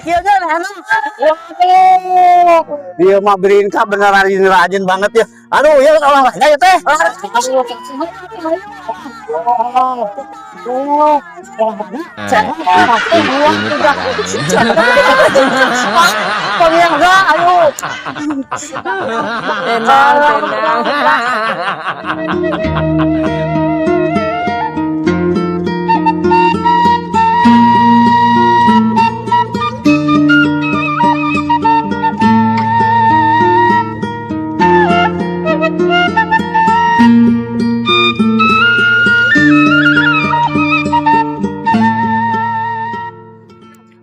kieu ge anu. Waduh. Dia mah Brinka beneran rajin banget ya. Aduh, ya olahraga ya teh. Pemirsa, ayo. Tenang.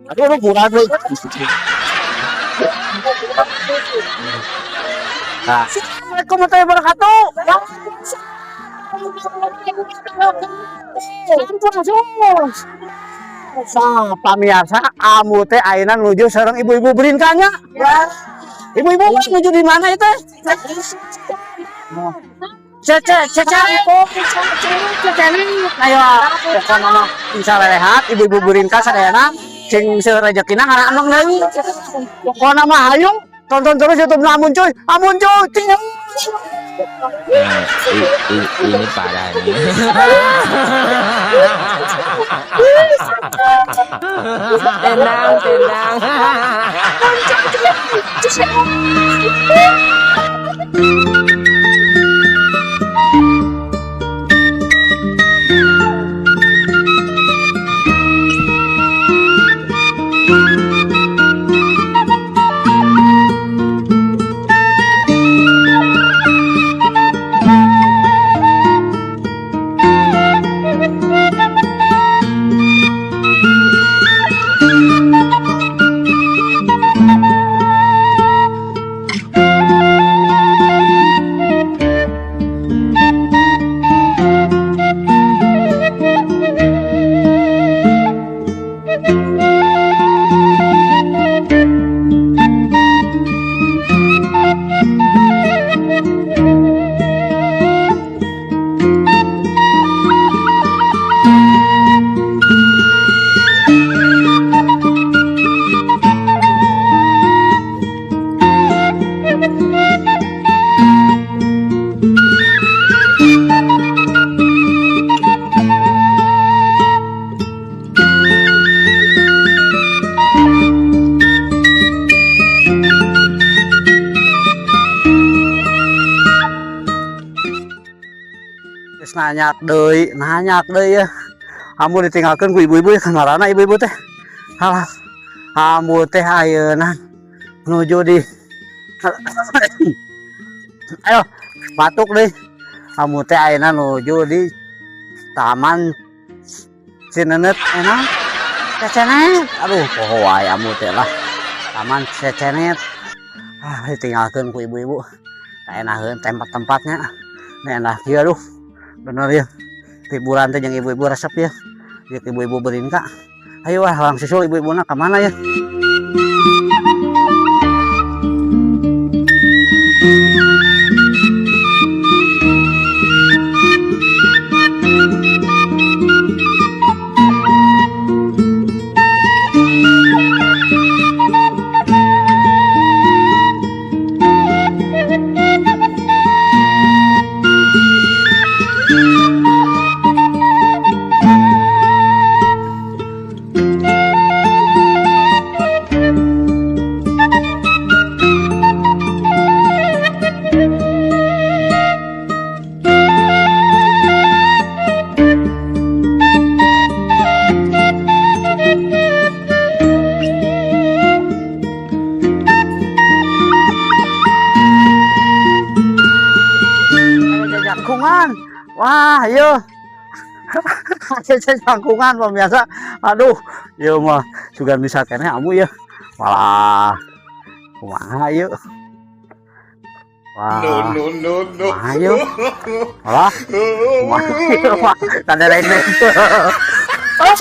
Aduh, lu kurang lu. Nah, Assalamualaikum warahmatullahi wabarakatuh. Pamirsa, amu teh ayeuna nuju sareng ibu-ibu Brinkanya. Ibu-ibu nuju di mana itu? Ayo, pokoknya mah bisa lehat ibu-ibu Brinka sadayana cing serejekina ngaran emang deui. Pokoknya mah ayo tonton terus YouTube-na Amun Cuy. Amun Cuy, cing. Ini parah nih. Tenang. Nanyak deui ya. Amu ditinggalkeun ku ibu-ibu ya kamarana ibu-ibu teh. Halah. Amu teh ayeuna nuju di ayo batuk deui. Amu teh ayeuna nuju di Taman Cinenet enak. Cecenet. Aduh, poho wae amu teh lah. Taman Cecenet. Ditinggalkeun ku ibu-ibu. Enakeun tempat-tempatnya. Enak ieu aduh. Bener ya, hiburan teh yang ibu-ibu resep ya, ibu-ibu Brinka. Ayo langsung susul ibu-ibu nak kemana ya? Wah, ayo. Jangkungan pemirsa. Aduh, ya mah juga bisa kene amu ya. Walah. Kumaha yuk. Wah. No. Ayo. Walah. Kumaha. Tanda lain. Oh,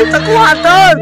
kekuatan.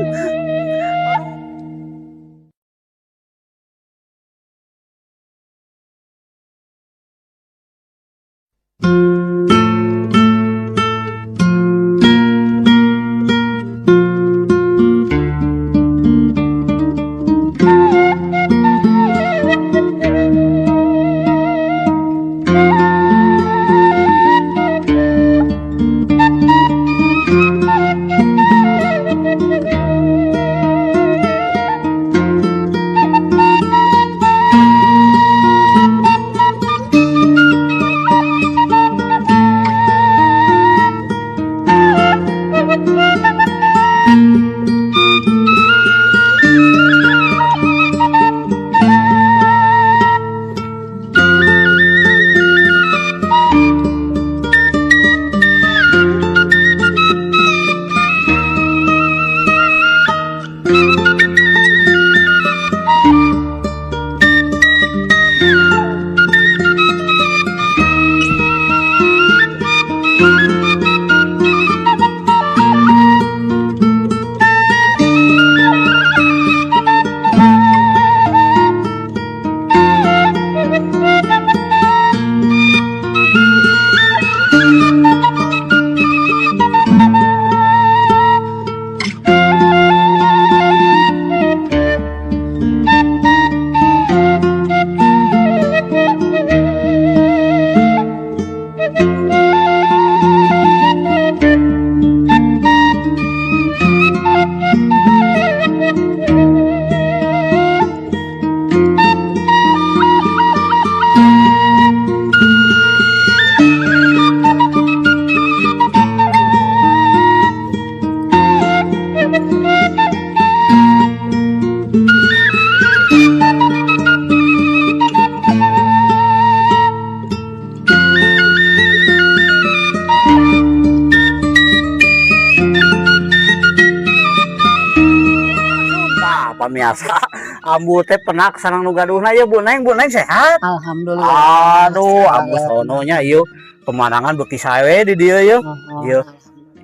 pemirsa ambu teh penak sareng nu gaduhna ya Bu Neng sehat. Alhamdulillah. Aduh, ambu sononya ieu pemandangan beuki sawe di dieu yeuh. Ieu.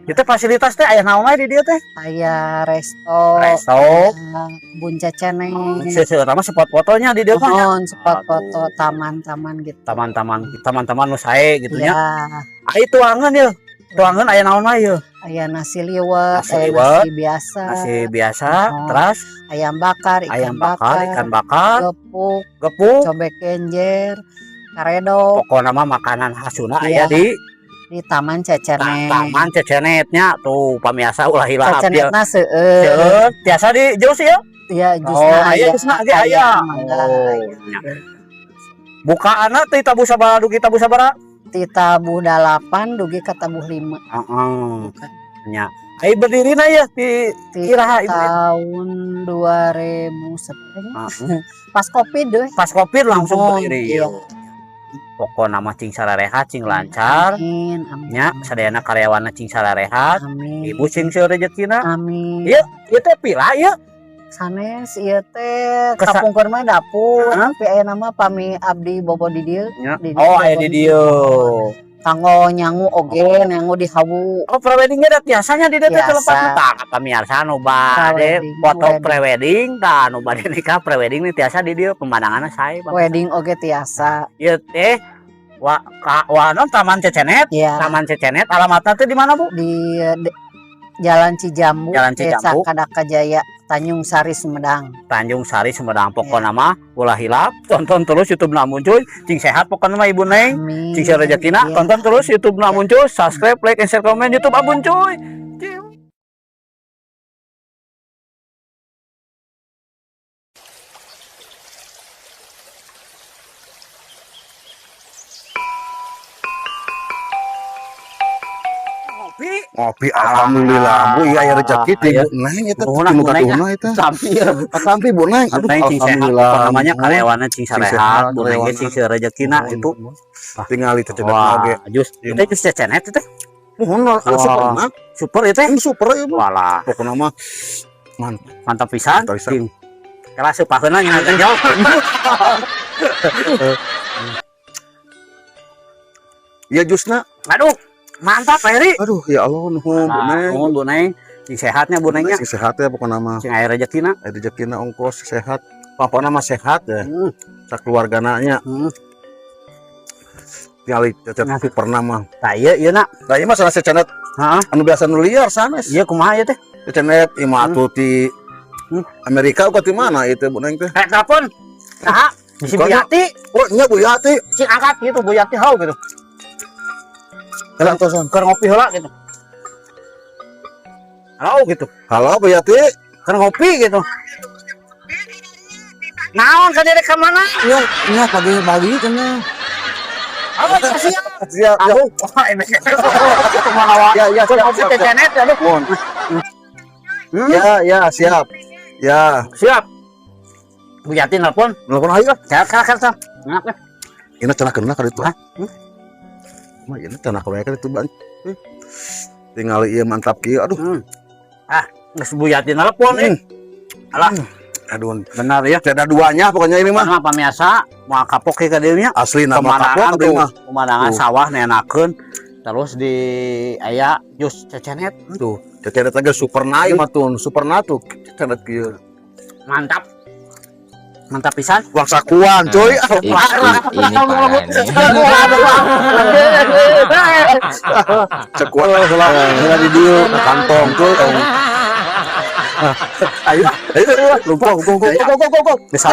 Ieu teh fasilitas teh aya naon we di dieu teh? Aya resto. Kebun ceceneng. Seueur mah spot fotonya di dieu mah. Mohon spot foto taman-taman gitu. Taman-taman nu sae gitu nya. Ya, Ai tuangan yeuh. Tuangan aya naon mah ieu? aya nasi liwet, Nasi aya liwet, nasi biasa, Nasi biasa, Oh. terus ayam bakar, ayam bakar, ikan bakar, gepuk, gepuk. cobek kenjer, karedok Pokoknya mah makanan khasuna aya Iya. di Taman Ceceneng. Taman Cecenetnya tuh pemirsa ulah hilap ya. Cecenetna seueur. Seueur tiasa di jauh sih ya. Ya, Oh, jusna aya jusna ge aya. Oh. Bukaanna teh tabu sabaraha dugi tabu sabaraha? Ti tabuh 8 dugi ka tabuh 5. Heeh. Nya. Ai berdirina ya di Kiraha ibu. Tahun 2000 sebenarnya. Pas Covid deh. Pas Covid langsung Oh, berdiri. iya. Pokokna mah cing sararehat cing lancar. Amin, amin. Nya sadayana karyawanna cing sararehat. Amin. Ibu cing seueur rezekina. Amin. Ieu teh pila ieu. Sanes ieu teh Kesa- kapungkeun mah dapur, Hah? tapi aya nama pami abdi bobo di dieu. Nya. Di Oh, dieu aya bobo di dieu. Kanggo nyangu oge, nyangu di hawu. Oh, prewedding ada biasanya di dieu teh Biasa. telepas tah pemirsa nu bade Prewedding, foto wedding. prewedding tah nu bade nikah prewedding nih tiasa di dieu pemandanganna sae Bang. Wedding oge tiasa. Ieu teh non Taman Cecenet. Ya, Taman Cecenet alamatnya teh di mana, Bu? di Jalan Cijambu, Jalan Cijambu. Desa Kadakajaya, Tanjung Sari, Sumedang. Tanjung Sari Sumedang. Pokona mah ulah hilap, tonton terus YouTube-na muncul, cing sehat pokona mah Ibu Neng. Amin. Cing seueur rezekina, Iya. tonton terus YouTube-na muncul, subscribe, like, and share, komen YouTube Abun cuy. Ngopi alhamdulillah Bu iya aya rezeki ti Aya. Bu Neng eta Nuhun, tinu Bu Neng, katuna eta. Sampir. Sampai Bu Neng aduh Neng cing sehat, alhamdulillah. pokona namanya karyawanna cing Cing sarehat, sehat, Bu Neng ge karyawanna. cing seueur rezekina itu. Tingali teh cenah Wah, oge. jus, itu jus Cecenet itu. Mohon Wah. super nah. Super itu. Super ya Bu. Walah, Pokona mah mantap pisan. Mantap pisan. Cing. Kelas sepaheuna nyanyian jauh. iya jusna. Aduh, mantap Heri. Aduh ya Allah nuhun Bu Neng. Nuhun Bu Neng, cing sehatnya Bu Nengnya. Sing sehat ya pokona mah. Cing aya rezekina. Aya rezekina ongkos sehat. Pokona mah sehat ya. Hmm. Sakeluargana nya. Hmm. Tingali cecet pernah mah. Tah ieu na. Da ieu mah salah secenet Heeh. anu biasa nu liar sanes. Ieu kumaha ieu teh? Cecenet imah atuh ti Amerika uga ti mana itu Bu Neng teh? Telepon. Saha? Bisi Bu Bukannya- Yati. Oh, nya Bu Yati. Cing angkat gitu Bu Yati hau gitu. Keur ngopi heula gitu. Halo gitu. Halo Bu Yati. Keur ngopi gitu. Naon ka direk ka mana? Iya pagi-pagi cenah. Oh, siap. Siap. Aku, wah ini. Kumaha wa? Ya, Keur siap, ngopi siap, teh siap. Cenet aduh. Mohon. Ya, siap. Ya, Siap. Bu Yati nelpon. nelpon aja. Kar. Ngap. Ini cenah kena ka ditu. Hah? Mah ini cenah kena ka ditu ban. Tinggal ieu mantap kieu. Aduh. Geus Bu Yati nelpon nih. Alah, Aduh. benar ya. Tidak ada duanya pokoknya ini mah. Mah pemirsa mau kapok ke dia nya. Asli nama Pemandangan kapok tuh, mah. pemandangan Tuh. sawah nenakeun. Terus di aya jus Cecenet. Tuh, cecedet lagi super naik mah tuh, super natu. Cecedet kieu. Mantap. Mantap pisan. Wang sakuan cuy. Ini parah nih. Sakuan lah di dieu ke kantong tuh. Ayo. Lupa. Bisa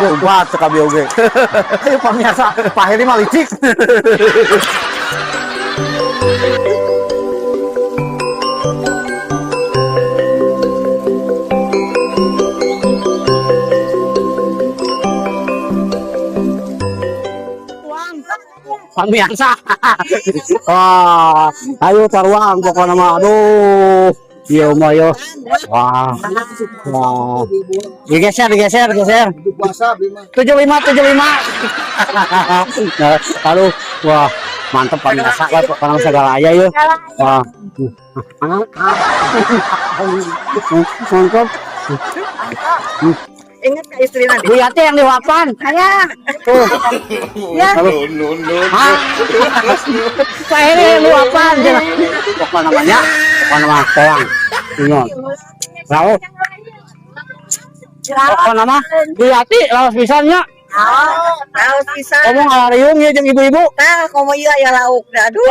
umpat cek abi oge. Ayo pemirsa, Pak Heri mah licik. Pemirsa. Wah, ayo taruang pokoknya mah aduh. Iya mah yo. Wah. Wah. Digeser. 75. Aduh, wah, mantep pemirsa lah orang segala aja yuk. Wah. Mantap. Ingat ke istri nanti. Bu Yati yang diwapan. Sayang. Tuh. Ya. Hah? Saya ini yang diwapan. Apa namanya? Apa nama telang? Ingat. Lalu. Apa nama? Bu Yati, lawas pisannya. Laos bisa. Kamu ngariung ya jeung ibu-ibu. Tah komo ieu aya lauk. Aduh.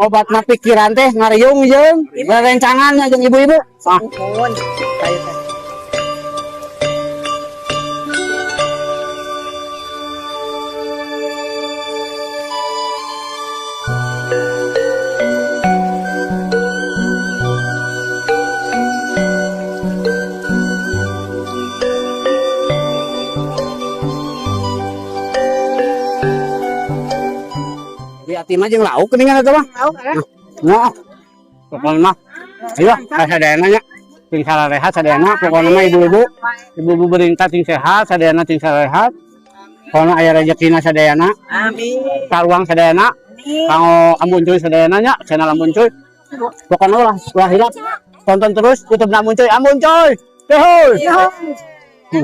Obatna pikiran teh ngariung jeung rencangannya jeung ibu-ibu. Ah. Nuhun. Kayu teh. Hati mah jeung lauk keningan eta mah. Lauk kan? Nah. Pokona mah. Ayo, sadayana nya. Ting sararehat sadayana pokona mah ibu-ibu. Ibu-ibu beringkat ting sehat, sadayana ting sarehat. Pokona aya rezekina sadayana. Amin. Karuang sadayana. Kanggo Ambon Cuy sadayana nya, channel Ambon Cuy. Pokona ulah hilap. Tonton terus YouTube Ambon Cuy. Ambon Cuy. Yeay.